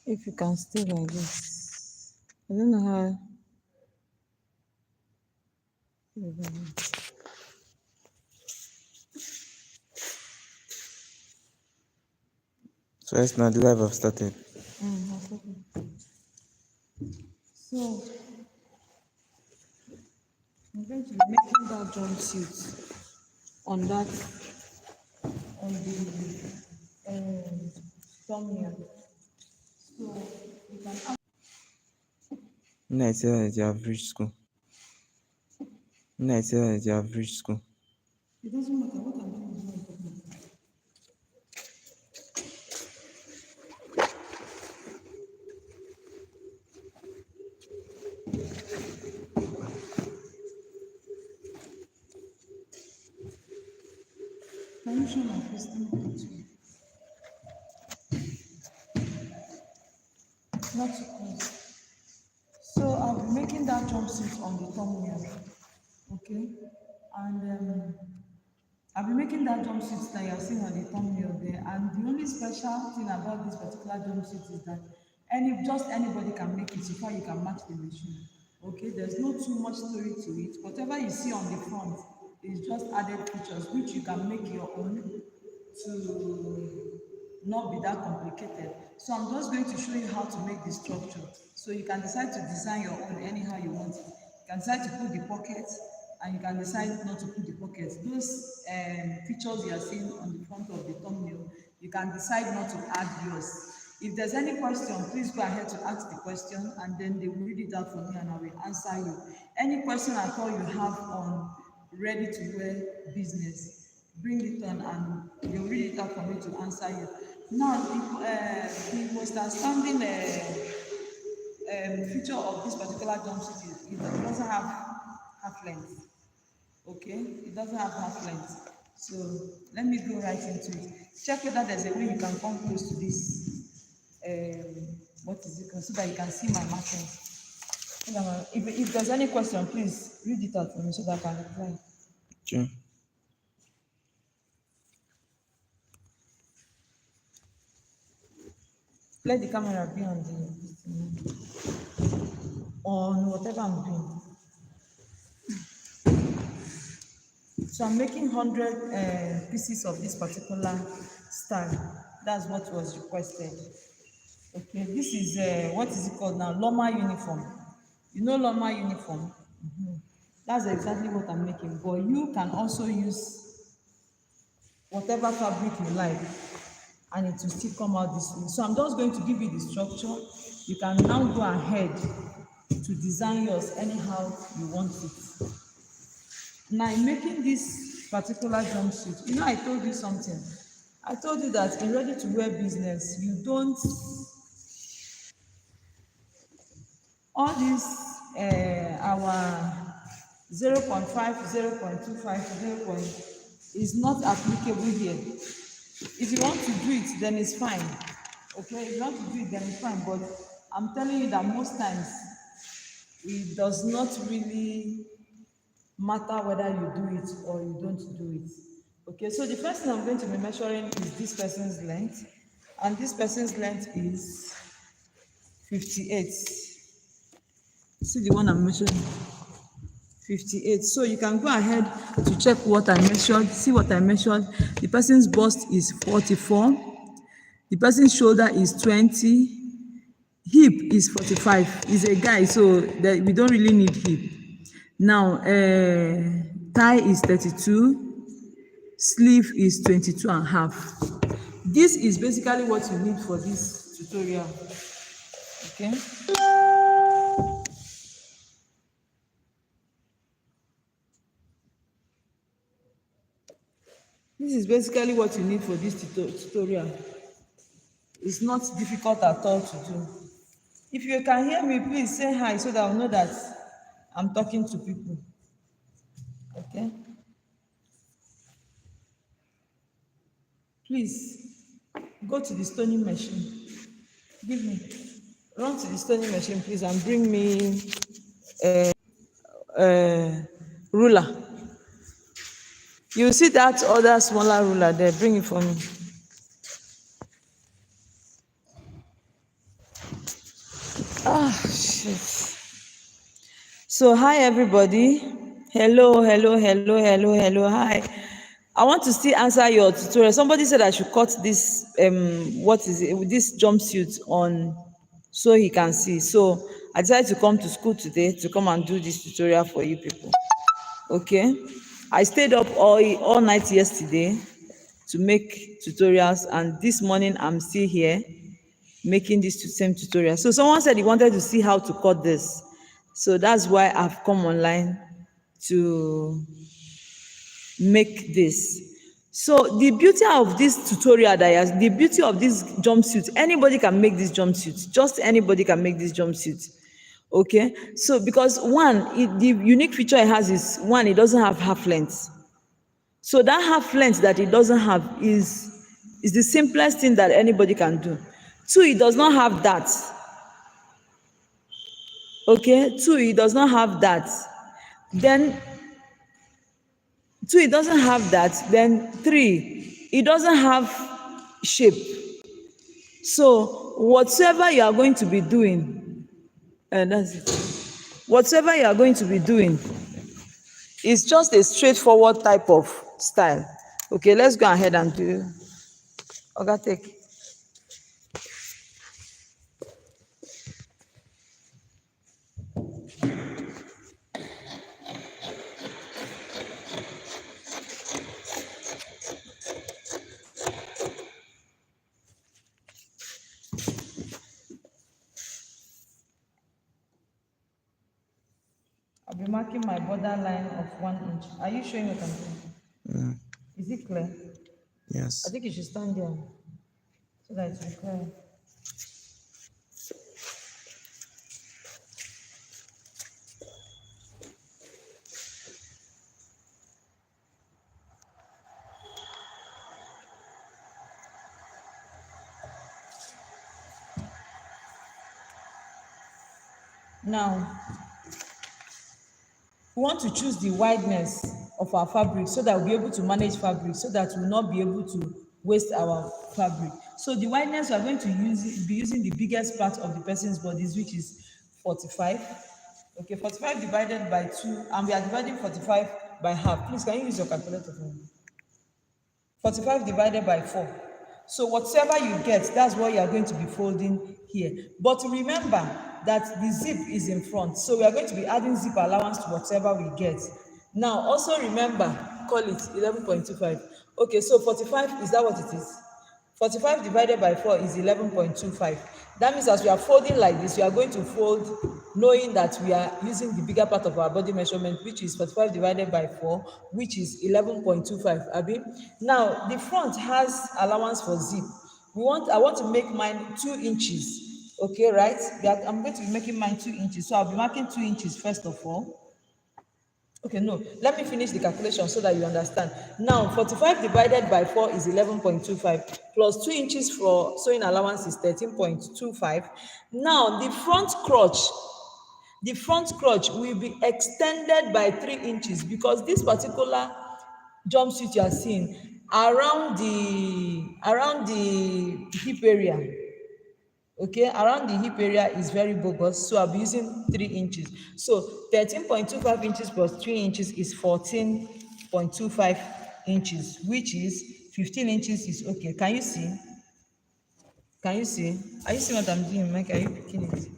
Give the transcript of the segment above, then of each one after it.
If you can stay like this, I don't know how. So yes, now the live have started. So I'm going to be making that jumpsuit on that on the thumbnail. So you can ask. When I tell her that you have reached school. When I tell her that you have reached school. It doesn't matter what I'm doing is not important. Can you show my face? Let me come to you. Not too close. So I'll be making that jumpsuit on the thumbnail. Okay? And I'll be making that jumpsuit that you're seeing on the thumbnail there. And the only special thing about this particular jumpsuit is that just anybody can make it so far you can match the machine. Okay, there's no too much story to it. Whatever you see on the front is just added features which you can make your own to not be that complicated. So I'm just going to show you how to make the structure. So you can decide to design your own anyhow you want it. You can decide to put the pockets and you can decide not to put the pockets. Those features you are seeing on the front of the thumbnail, you can decide not to add yours. If there's any question, please go ahead to ask the question and then they will read it out for me and I will answer you. Any question at all you have on ready to wear business, bring it on and they'll read it out for me to answer you. Now, the most outstanding feature of this particular jumpsuit is it doesn't have half length. Okay, it doesn't have half length. So let me go right into it. Check whether there's a way you can come close to this. What is it called? So that you can see my markings. If there's any question, please read it out for me so that I can reply. Okay. Let the camera be on whatever I'm doing. So I'm making 100 pieces of this particular style. That's what was requested. Okay, this is what is it called now? Loma uniform. You know Loma uniform? That's exactly what I'm making. But you can also use whatever fabric you like and it will still come out this way. So I'm just going to give you the structure. You can now go ahead to design yours anyhow you want it. Now in making this particular jumpsuit, you know I told you something. I told you that in ready to wear business, you don't all these our 0.5, 0.25, 0. Is not applicable here. If you want to do it, then it's fine. Okay, if you want to do it, then it's fine. But I'm telling you that most times it does not really matter whether you do it or you don't do it. Okay, so the first thing I'm going to be measuring is this person's length, and this person's length is 58. See the one I'm measuring? 58. So you can go ahead to check what I measured, see what I measured. The person's bust is 44. The person's shoulder is 20. Hip is 45. He's a guy, so that we don't really need hip. Now, thigh is 32. Sleeve is 22 and a half. This is basically what you need for this tutorial. Okay. This is basically what you need for this tutorial. It's not difficult at all to do. If you can hear me, please say hi so that I'll know that I'm talking to people. Okay? Please go to the stoning machine. Give me. Run to the stoning machine, please, and bring me a ruler. You see that other smaller ruler there? Bring it for me. Shit. So hi everybody. Hello. Hi. I want to still answer your tutorial. Somebody said I should cut this what is it, this jumpsuit on so he can see. So I decided to come to school today to come and do this tutorial for you people. Okay. I stayed up all night yesterday to make tutorials, and this morning I'm still here making this same tutorial. So someone said he wanted to see how to cut this. So that's why I've come online to make this. So the beauty of this tutorial, the beauty of this jumpsuit, anybody can make this jumpsuit. Just anybody can make this jumpsuit. Okay, so because one, the unique feature it has is one, it doesn't have half length. So that half length that it doesn't have is the simplest thing that anybody can do. Two, it does not have that. Okay, two, it does not have that. Then two, it doesn't have that. Then three, it doesn't have shape. So whatsoever you are going to be doing, and that's it. Whatsoever you are going to be doing is just a straightforward type of style. Okay, let's go ahead and do. Okay, take. I'll be marking my borderline of 1 inch. Are you showing what I'm doing? Is it clear? Yes. I think you should stand there so that it's clear. Now, we want to choose the wideness of our fabric so that we'll be able to manage fabric, so that we'll not be able to waste our fabric. So the wideness, we are going to be using the biggest part of the person's bodies, which is 45. Okay, 45 divided by 2, and we are dividing 45 by half. Please, can you use your calculator for me? 45 divided by 4. So whatever you get, that's what you are going to be folding here. But remember that the zip is in front. So we are going to be adding zip allowance to whatever we get. Now, also remember, call it 11.25. Okay, so 45, is that what it is? 45 divided by 4 is 11.25. That means as we are folding like this, we are going to fold knowing that we are using the bigger part of our body measurement, which is 45 divided by 4, which is 11.25. Abi? Now, the front has allowance for zip. I want to make mine 2 inches. Okay, right? I'm going to be making mine 2 inches. So I'll be marking 2 inches first of all. Okay, no, let me finish the calculation so that you understand. Now, 45 divided by 4 is 11.25, plus 2 inches for sewing allowance is 13.25. Now, the front crotch will be extended by 3 inches because this particular jumpsuit you are seeing around the hip area, okay, around the hip area is very bogus, so I'll be using 3 inches. So 13.25 inches plus 3 inches is 14.25 inches, which is 15 inches is okay. Can you see? Can you see? Are you seeing what I'm doing, Mike? Are you picking it?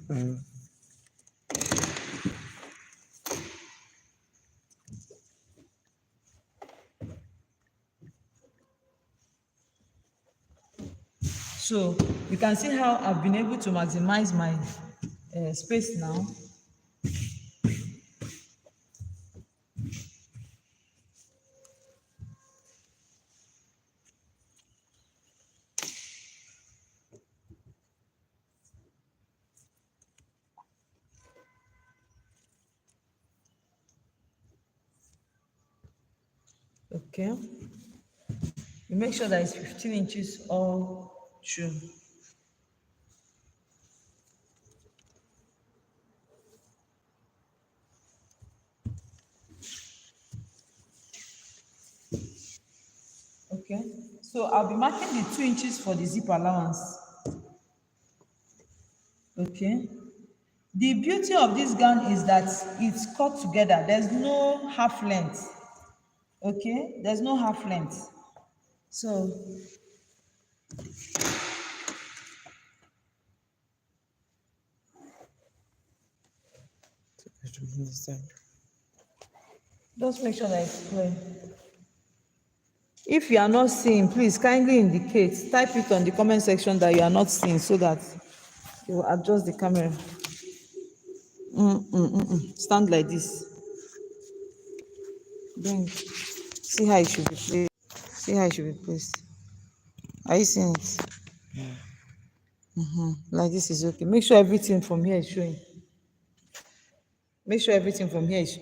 So you can see how I've been able to maximize my space now. Okay, you make sure that it's 15 inches all through. Okay, so I'll be marking the 2 inches for the zip allowance. Okay, The beauty of this gown is that it's cut together. There's no half length. Okay, there's no half length. So I don't understand. just make sure that it's clear. If you are not seeing, please kindly indicate, type it on the comment section that you are not seeing so that you will adjust the camera. Stand like this. Then see how it should be placed. See how it should be placed. Are you seeing it? Like this is okay. Make sure everything from here is showing. Make sure everything from here is.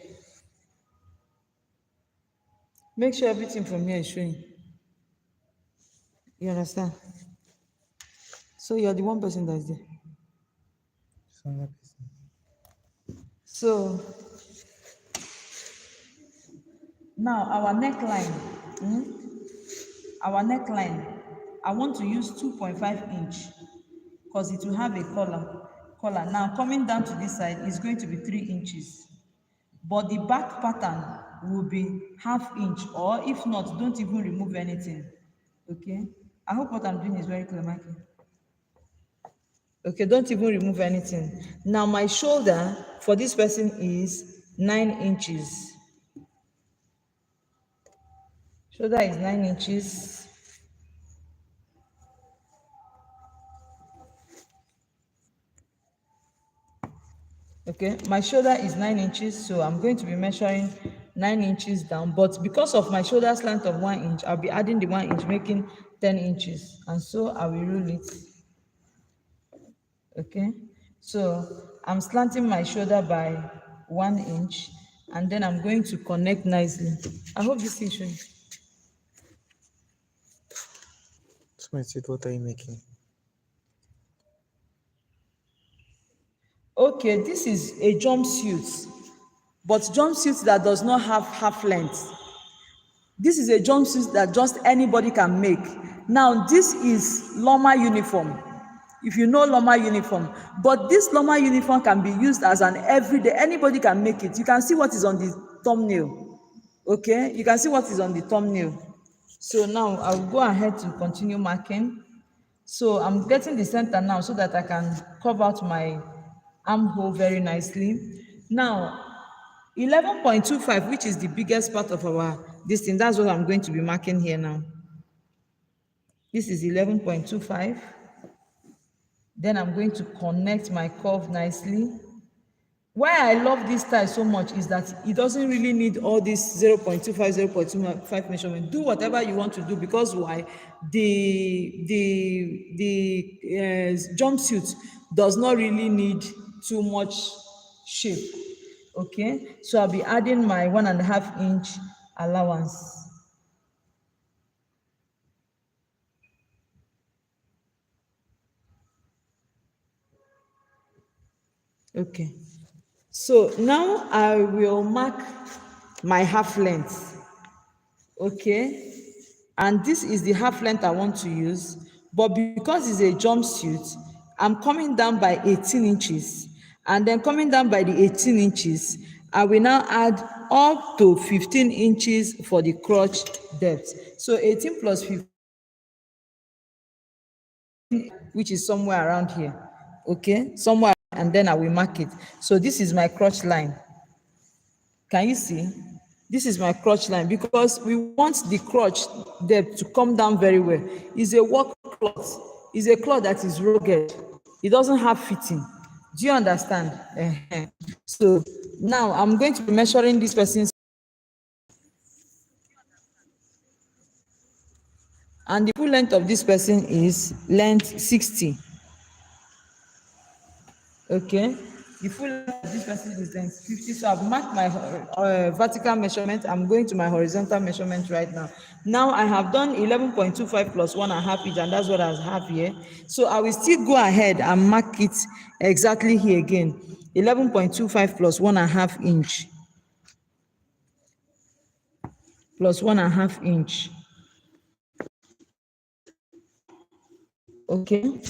Make sure everything from here is showing. You understand? So you're the one person that's there. It's another person. So now our neckline. Our neckline. I want to use 2.5 inch because it will have a collar. Now coming down to this side is going to be 3 inches. But the back pattern will be half inch, or if not, don't even remove anything. Okay, I hope what I'm doing is very clear, Michael. Okay, don't even remove anything. Now my shoulder for this person is 9 inches. Shoulder is 9 inches. Okay, my shoulder is 9 inches, so I'm going to be measuring 9 inches down, but because of my shoulder's length of 1 inch, I'll be adding the 1 inch, making 10 inches, and so I will rule it. Okay, so I'm slanting my shoulder by 1 inch, and then I'm going to connect nicely. I hope this is showing. So I said, what are you making? Okay, this is a jumpsuit, but jumpsuit that does not have half length. This is a jumpsuit that just anybody can make. Now this is Loma uniform, if you know Loma uniform, but this Loma uniform can be used as an everyday. Anybody can make it. You can see what is on the thumbnail. Okay, you can see what is on the thumbnail. So now I will go ahead to continue marking. So I'm getting the center now so that I can curve out my armhole very nicely. Now 11.25, which is the biggest part of our this thing, that's what I'm going to be marking here now. This is 11.25. Then I'm going to connect my curve nicely. Why I love this style so much is that it doesn't really need all this 0.25, 0.25 measurement. Do whatever you want to do, because why? The jumpsuit does not really need too much shape. Okay, so I'll be adding my 1.5 inch allowance. Okay, so now I will mark my half length. Okay, and this is the half length I want to use, but because it's a jumpsuit, I'm coming down by 18 inches, and then coming down by the 18 inches, I will now add up to 15 inches for the crotch depth. So 18 plus 15, which is somewhere around here. Okay, somewhere, and then I will mark it. So this is my crotch line. Can you see? This is my crotch line, because we want the crotch depth to come down very well. It's a work cloth. It's a cloth that is rugged. It doesn't have fitting. Do you understand? So now I'm going to be measuring this person's, and the full length of this person is length 60. Okay, the full length of this person is length 50. So I've marked my vertical measurement. I'm going to my horizontal measurement right now. Now I have done 11.25 plus 1.5 inch, and that's what I have here. So I will still go ahead and mark it exactly here again. 11.25 plus 1.5 inch plus 1.5 inch. Okay,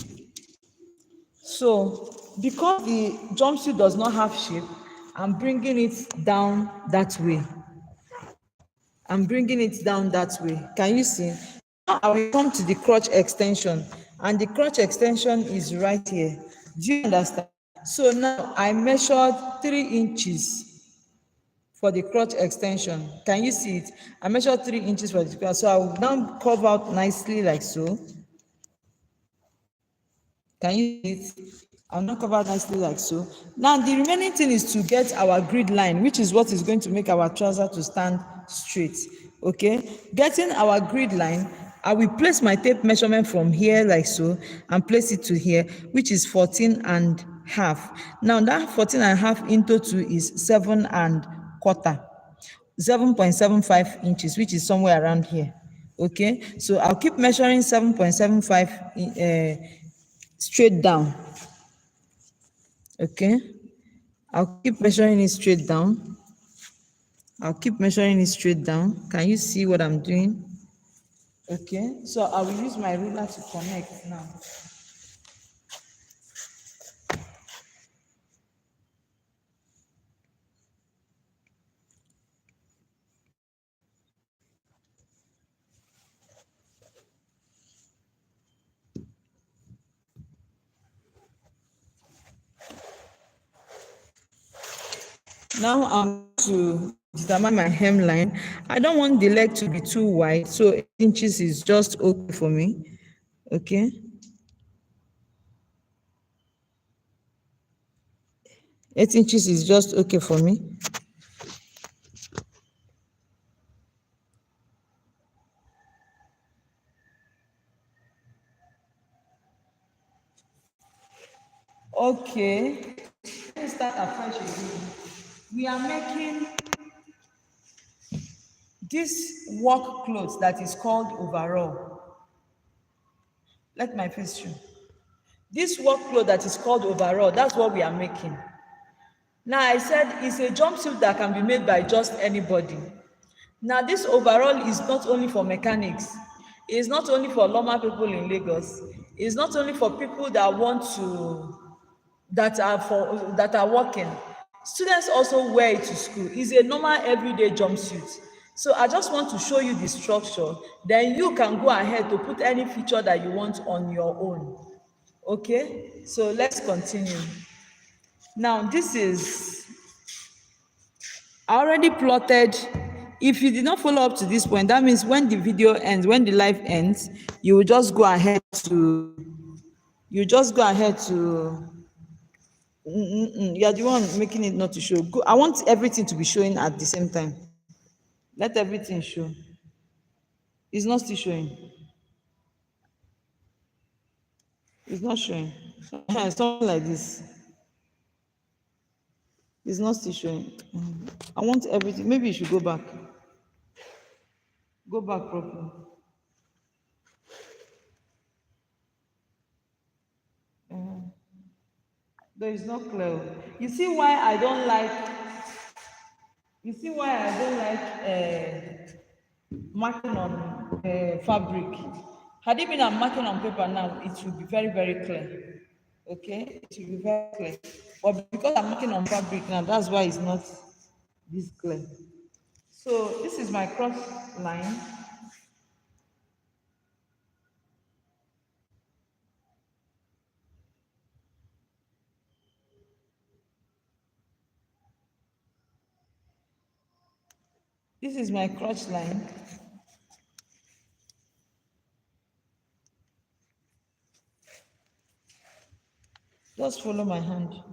so because the jumpsuit does not have shape, I'm bringing it down that way. I'm bringing it down that way. Can you see? Now I will come to the crotch extension, and the crotch extension is right here. Do you understand? So now I measured 3 inches for the crotch extension. Can you see it? I measured 3 inches for the crotch. So I will now curve out nicely like so. Can you see it? I'll now cover nicely like so. Now the remaining thing is to get our grid line, which is what is going to make our trouser to stand straight. Okay, getting our grid line, I will place my tape measurement from here like so and place it to here, which is 14.5. Now that 14.5 into 2 is 7.25, 7.75 inches, which is somewhere around here. Okay, so I'll keep measuring 7.75 straight down. Okay, I'll keep measuring it straight down. I'll keep measuring it straight down. Can you see what I'm doing? Okay, so I will use my ruler to connect now. Now I'm to determine my hemline. I don't want the leg to be too wide, so 8 inches is just okay for me. Okay. 8 inches is just okay for me. Okay. Let's start afresh again. We are making this work clothes that is called overall. Let my face show. This work cloth that is called overall, that's what we are making. Now I said it's a jumpsuit that can be made by just anybody. Now this overall is not only for mechanics, it's not only for normal people in Lagos, it's not only for people that want to, that are working. Students also wear it to school. It's a normal everyday jumpsuit. So I just want to show you the structure, then you can go ahead to put any feature that you want on your own. Okay, so let's continue. Now this is, I already plotted. If you did not follow up to this point, that means when the video ends, when the live ends, you will just go ahead to, you just go ahead to, you're the one making it not to show. Go, I want everything to be showing at the same time. Let everything show. It's not still showing. It's not showing. Something like this. It's not still showing. I want everything. Maybe you should go back. Go back properly. Though it's not clear. You see why I don't like, you see why I don't like marking on fabric. Had it been a marking on paper now, it would be very, very clear. Okay, it will be very clear. But because I'm marking on fabric now, that's why it's not this clear. So this is my cross line. This is my crotch line. Just follow my hand.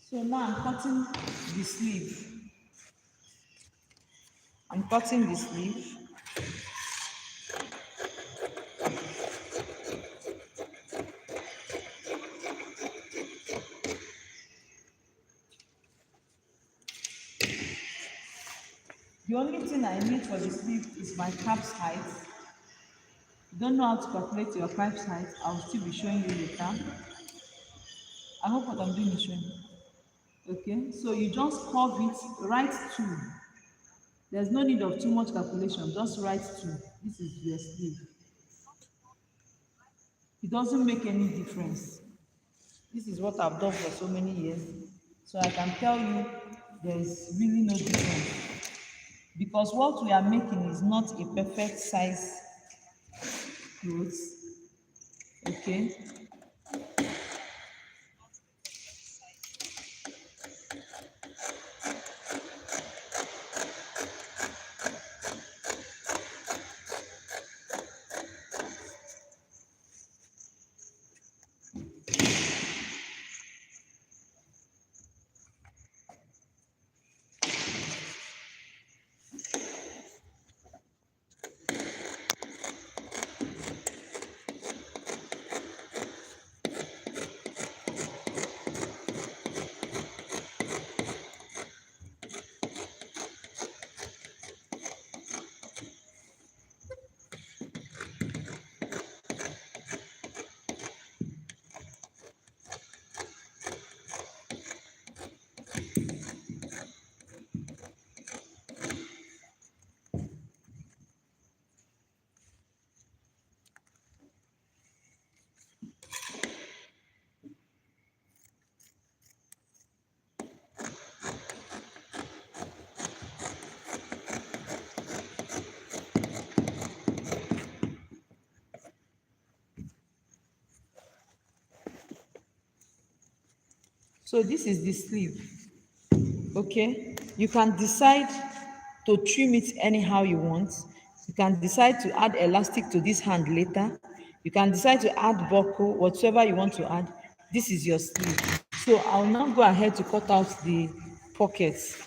So now I'm cutting the sleeve. I'm cutting the sleeve. The only thing I need for the sleeve is my calf's height. If you don't know how to calculate your calf's height, I'll still be showing you later. I hope what I'm doing is showing. Okay, so you just curve it, write 2. There's no need of too much calculation, just write 2. This is your sleeve. It doesn't make any difference. This is what I've done for so many years. So I can tell you there is really no difference. Because what we are making is not a perfect size clothes. Okay. So this is the sleeve. Okay, you can decide to trim it anyhow you want. You can decide to add elastic to this hand later. You can decide to add buckle, whatever you want to add. This is your sleeve. So I'll now go ahead to cut out the pockets.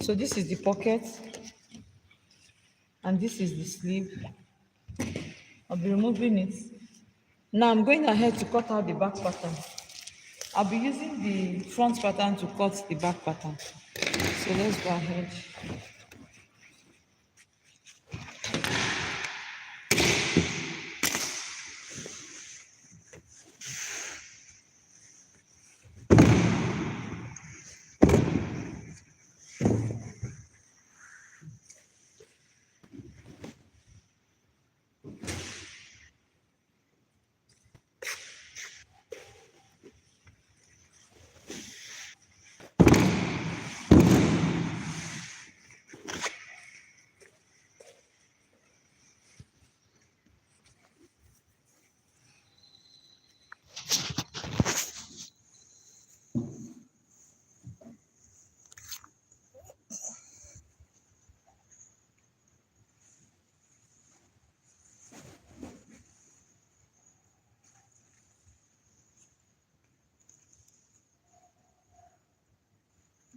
So this is the pocket and this is the sleeve. I'll be removing it. Now I'm going ahead to cut out the back pattern. I'll be using the front pattern to cut the back pattern. So let's go ahead.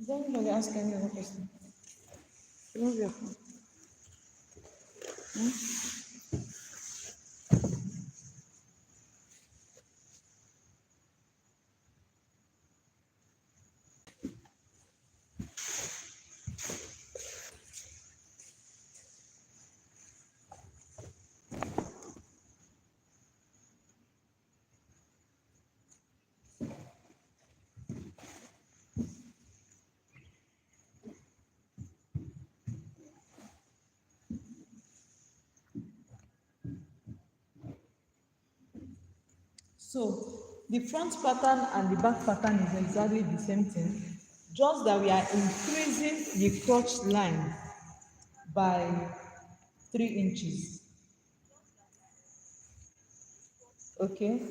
Does anybody ask any other question? Remove your phone. So the front pattern and the back pattern is exactly the same thing, just that we are increasing the crotch line by 3 inches. Okay,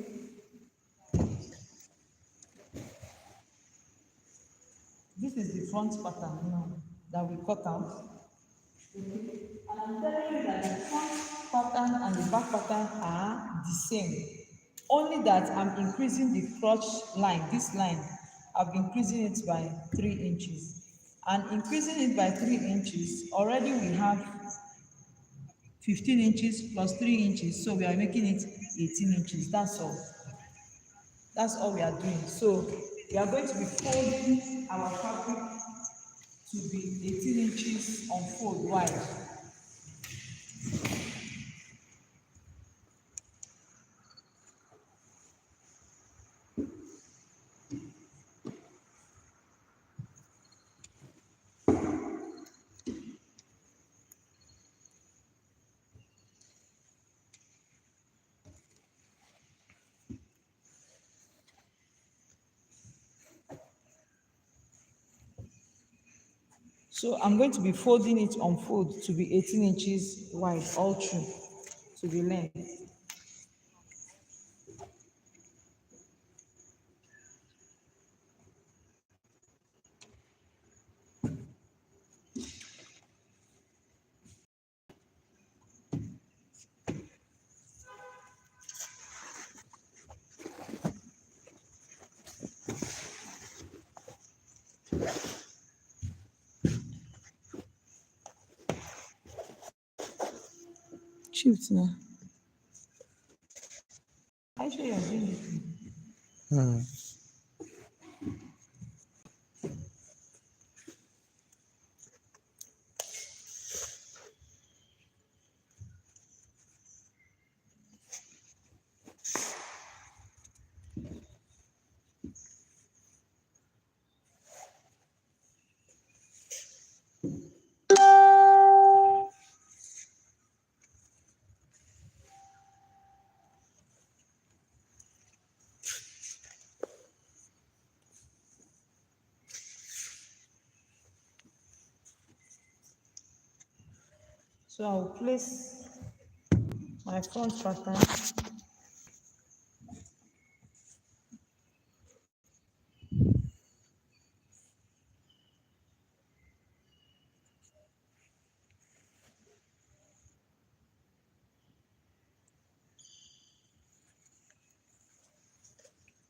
this is the front pattern now that we cut out. Okay, and I'm telling you that the front pattern and the back pattern are the same, only that I'm increasing the crotch line, this line, I've been increasing it by 3 inches. And increasing it by 3 inches, already we have 15 inches plus 3 inches, so we are making it 18 inches. That's all we are doing. So we are going to be folding our fabric to be 18 inches on fold wide. So I'm going to be folding it on fold to be 18 inches wide all through to the length. Shift now. I sure you're doing it. Hmm. So I'll place my front pattern.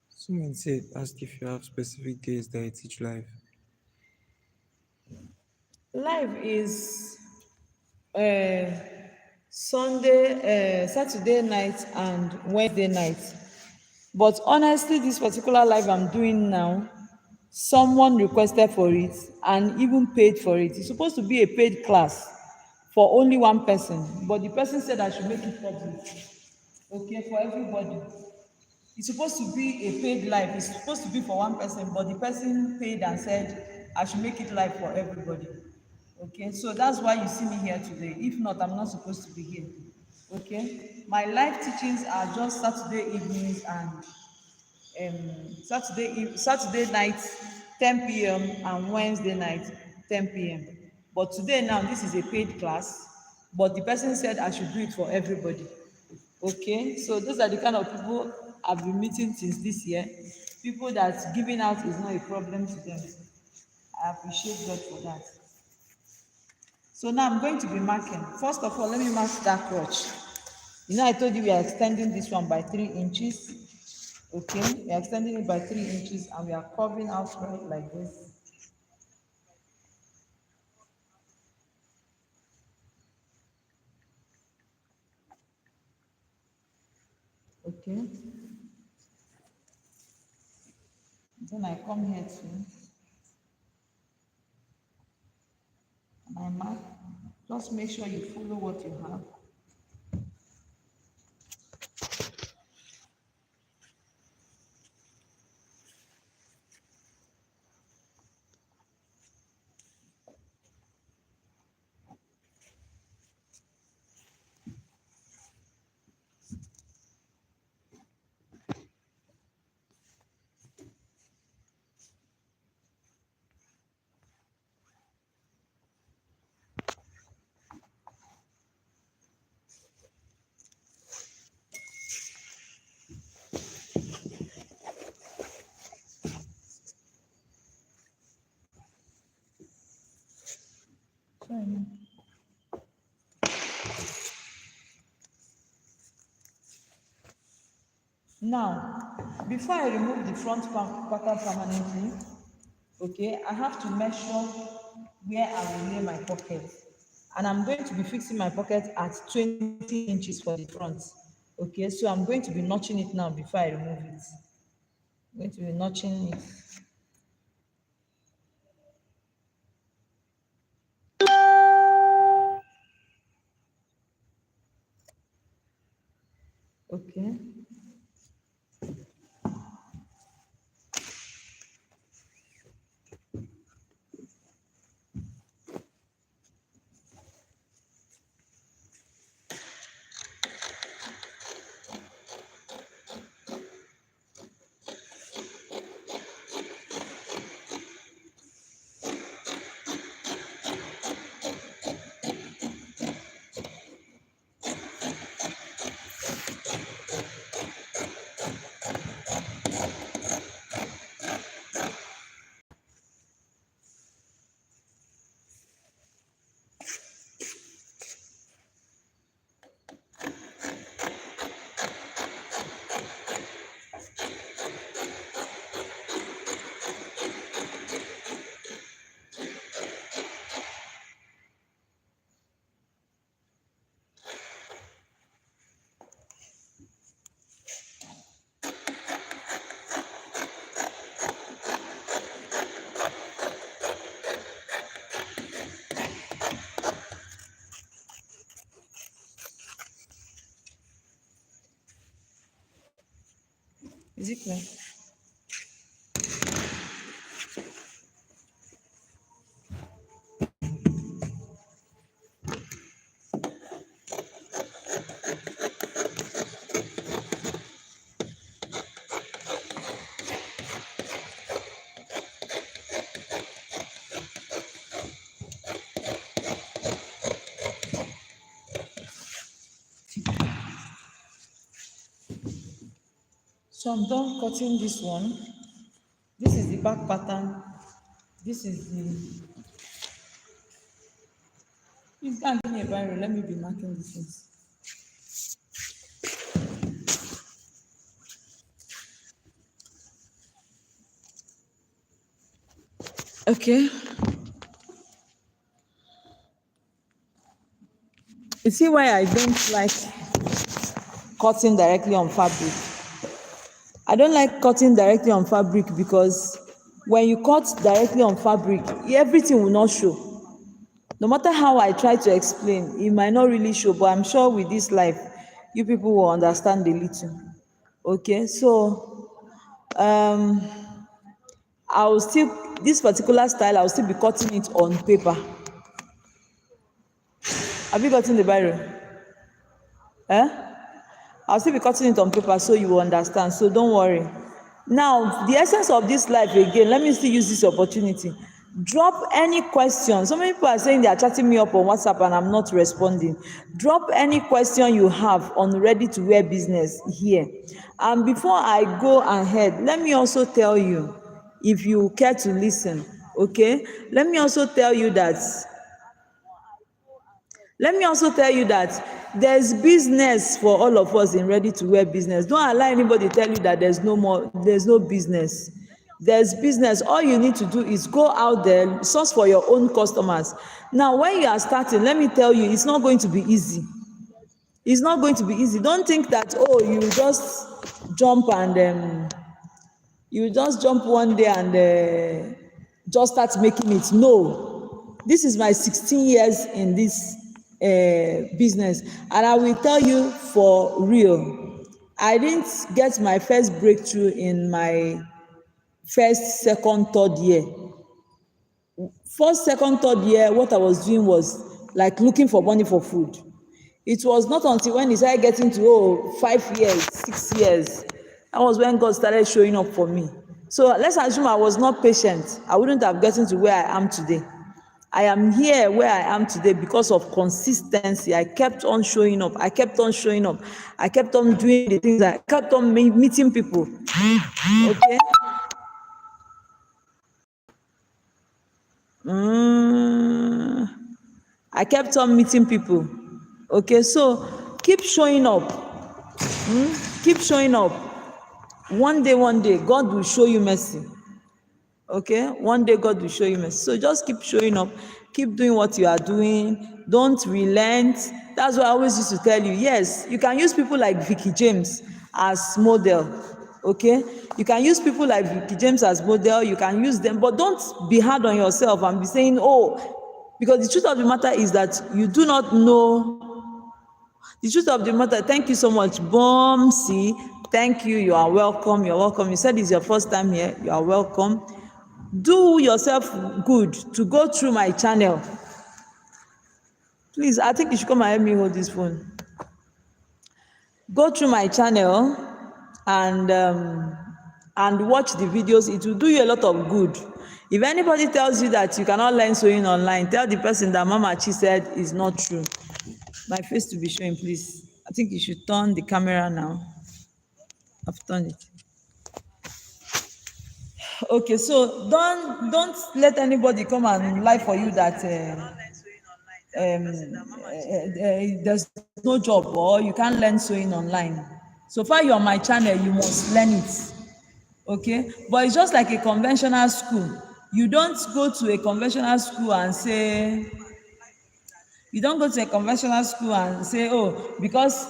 Someone said, ask if you have specific days that you teach live. Live is uh, Saturday night and Wednesday night. But honestly, this particular live I'm doing now, someone requested for it and even paid for it. It's supposed to be a paid class for only one person, but the person said I should make it public, okay, for everybody. It's supposed to be a paid live. It's supposed to be for one person, but the person paid and said I should make it live for everybody. Okay, so that's why you see me here today. If not, I'm not supposed to be here. Okay, my live teachings are just Saturday evenings and Saturday night 10 p.m. and Wednesday night 10 p.m. But today now this is a paid class, but the person said I should do it for everybody. Okay, so those are the kind of people I've been meeting since this year. People that giving out is not a problem to them. I appreciate God for that. So now I'm going to be marking. First of all, let me mark that crotch. You know, I told you we are extending this one by 3 inches. Okay, we are extending it by 3 inches and we are curving out right like this. Okay. Then I come here to my map. Just make sure you follow what you have. Sorry. Now, before I remove the front pattern permanently, okay, I have to measure where I will lay my pocket. And I'm going to be fixing my pocket at 20 inches for the front. Okay, so I'm going to be notching it now before I remove it. I'm going to be notching it. Okay. Is it clear? So I'm done cutting this one. This is the back pattern. This is the. Please go and give me a biro. Let me be marking these things. Okay. You see why I don't like cutting directly on fabric? I don't like cutting directly on fabric because when you cut directly on fabric, everything will not show. No matter how I try to explain, it might not really show, but I'm sure with this life, you people will understand a little. Okay, so um, I will still, this particular style, I will still be cutting it on paper. Have you gotten the biro? I'll still be cutting it on paper so you will understand, so don't worry. Now, the essence of this life again, let me still use this opportunity. Drop any question. So many people are saying they are chatting me up on WhatsApp and I'm not responding. Drop any question you have on ready to wear business here. And before I go ahead, let me also tell you, if you care to listen, okay? Let me also tell you that there's business for all of us in ready to wear business. Don't allow anybody tell you that there's no business. There's business. All you need to do is go out there, source for your own customers. Now, when you are starting, let me tell you, it's not going to be easy. It's not going to be easy. Don't think that, oh, you just jump and you just jump one day and just start making it. No, this is my 16 years in this business, and I will tell you for real, I didn't get my first breakthrough in my first, second, third year. First, second, third year, what I was doing was like looking for money for food. It was not until when it started getting to 5 years, 6 years, that was when God started showing up for me. So let's assume I was not patient, I wouldn't have gotten to where I am today. I am here where I am today because of consistency. I kept on showing up. I kept on showing up. I kept on doing the things. I kept on meeting people. Okay. Mm, I kept on meeting people. Okay, so keep showing up. Keep showing up. One day, God will show you mercy. Okay, one day God will show you mercy. So just keep showing up. Keep doing what you are doing. Don't relent. That's what I always used to tell you. Yes, you can use people like Vicky James as model. Okay, you can use people like Vicky James as model. You can use them, but don't be hard on yourself and be saying, "Oh," because the truth of the matter is that you do not know. The truth of the matter, thank you so much, Bomsi. Thank you. You are welcome. You're welcome. You said it's your first time here. You are welcome. Do yourself good to go through my channel. Please, I think you should come and help me hold this phone. Go through my channel and watch the videos. It will do you a lot of good. If anybody tells you that you cannot learn sewing online, tell the person that Mama Chi said is not true. My face to be showing, please. I think you should turn the camera now. I've turned it. Okay, so don't let anybody come and lie for you that there's no job or you can't learn sewing online. So far you're on my channel, you must learn it. Okay, but it's just like a conventional school. You don't go to a conventional school and say, you don't go to a conventional school and say, oh, because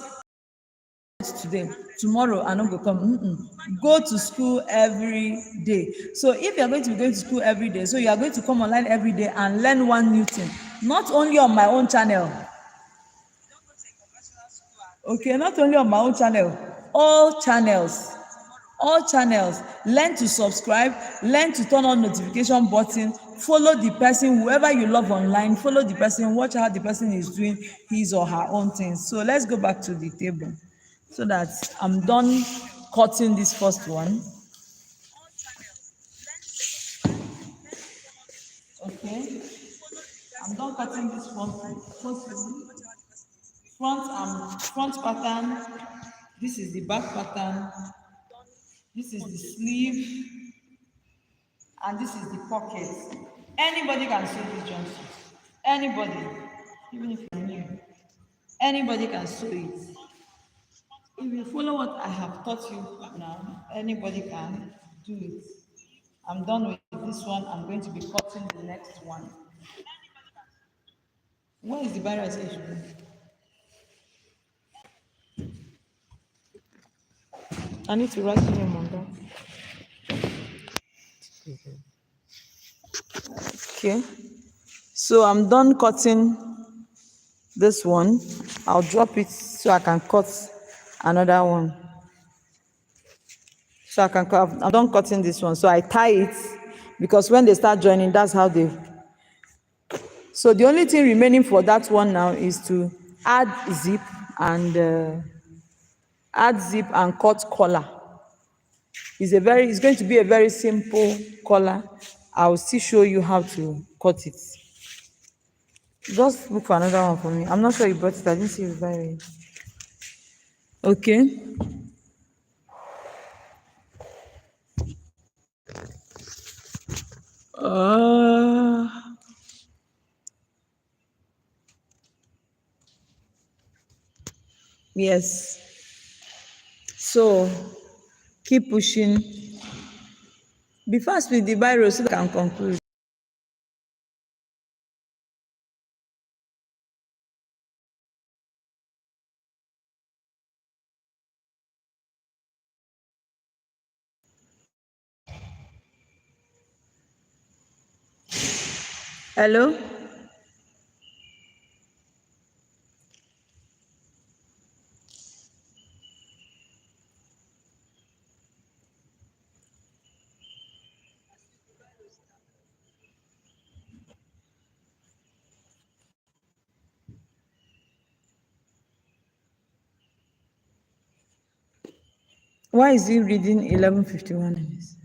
today, tomorrow I no go come. Go to school every day. So if you are going to be going to school every day, so you are going to come online every day and learn one new thing, not only on my own channel. Okay, not only on my own channel, all channels. All channels. Learn to subscribe, learn to turn on notification button, follow the person, whoever you love online, follow the person, watch how the person is doing his or her own things. So let's go back to the table so that I'm done cutting this first one. Okay, I'm done cutting this first one. Front pattern. This is the back pattern. This is the sleeve, and this is the pocket. Anybody can sew this jumpsuit. Anybody, even if you're new, anybody can sew it. If you follow what I have taught you now, anybody can do it. I'm done with this one. I'm going to be cutting the next one. Where is the barrier? I need to write your name on that. Okay. So I'm done cutting this one. I'll drop it so I can cut another one. So I can cut. I'm done cutting this one. So I tie it because when they start joining, that's how they. So the only thing remaining for that one now is to add zip and cut collar. It's going to be a very simple collar. I'll still show you how to cut it. Just look for another one for me. I'm not sure you brought it. I didn't see you buy it. Okay. Uh, yes. So keep pushing. Be fast with the biro so that I can conclude. Hello? Why is he reading 11:51 minutes?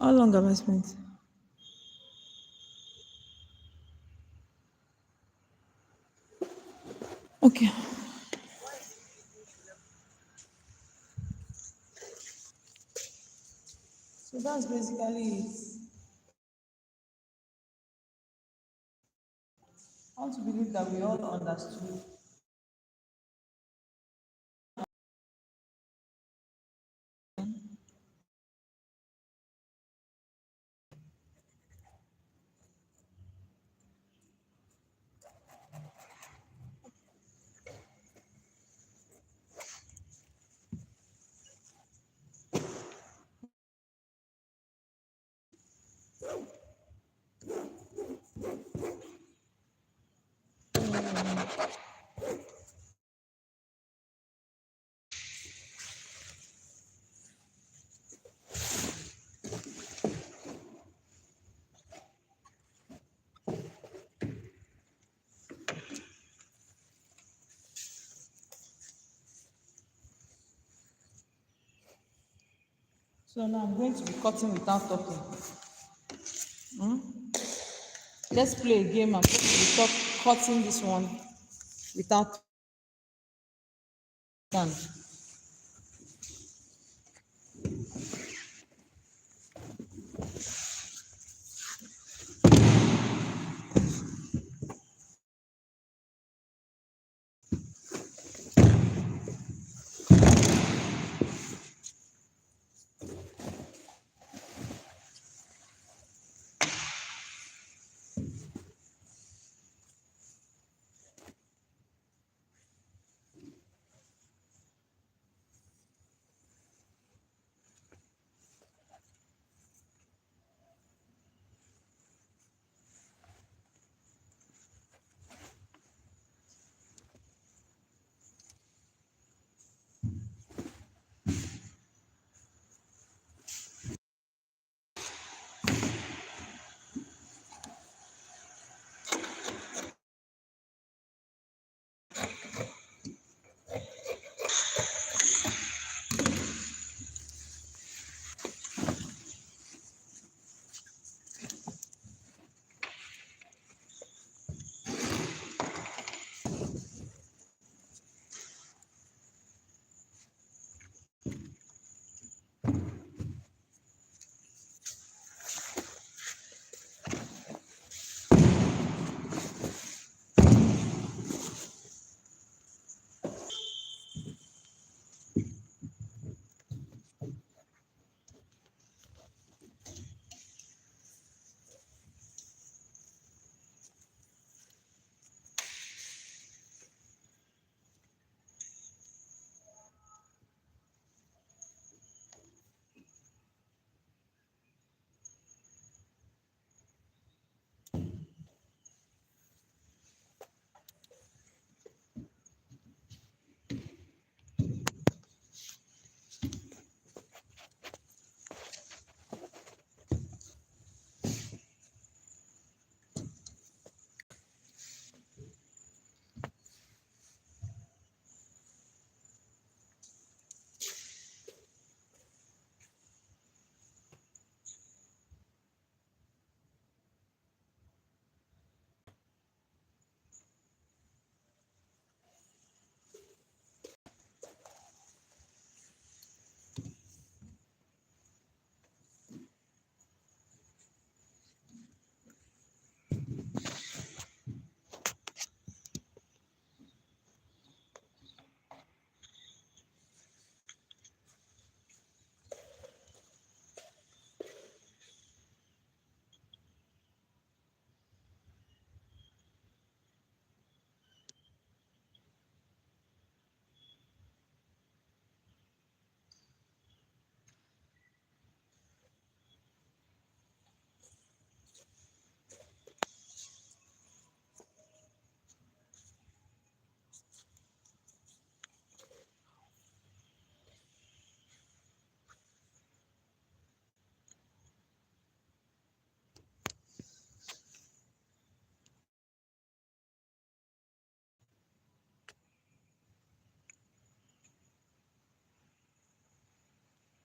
How long have I spent? Okay. So that's basically it. I want to believe that we all understood. So now I'm going to be cutting without talking. Let's play a game. I'm going to be cutting this one without talking.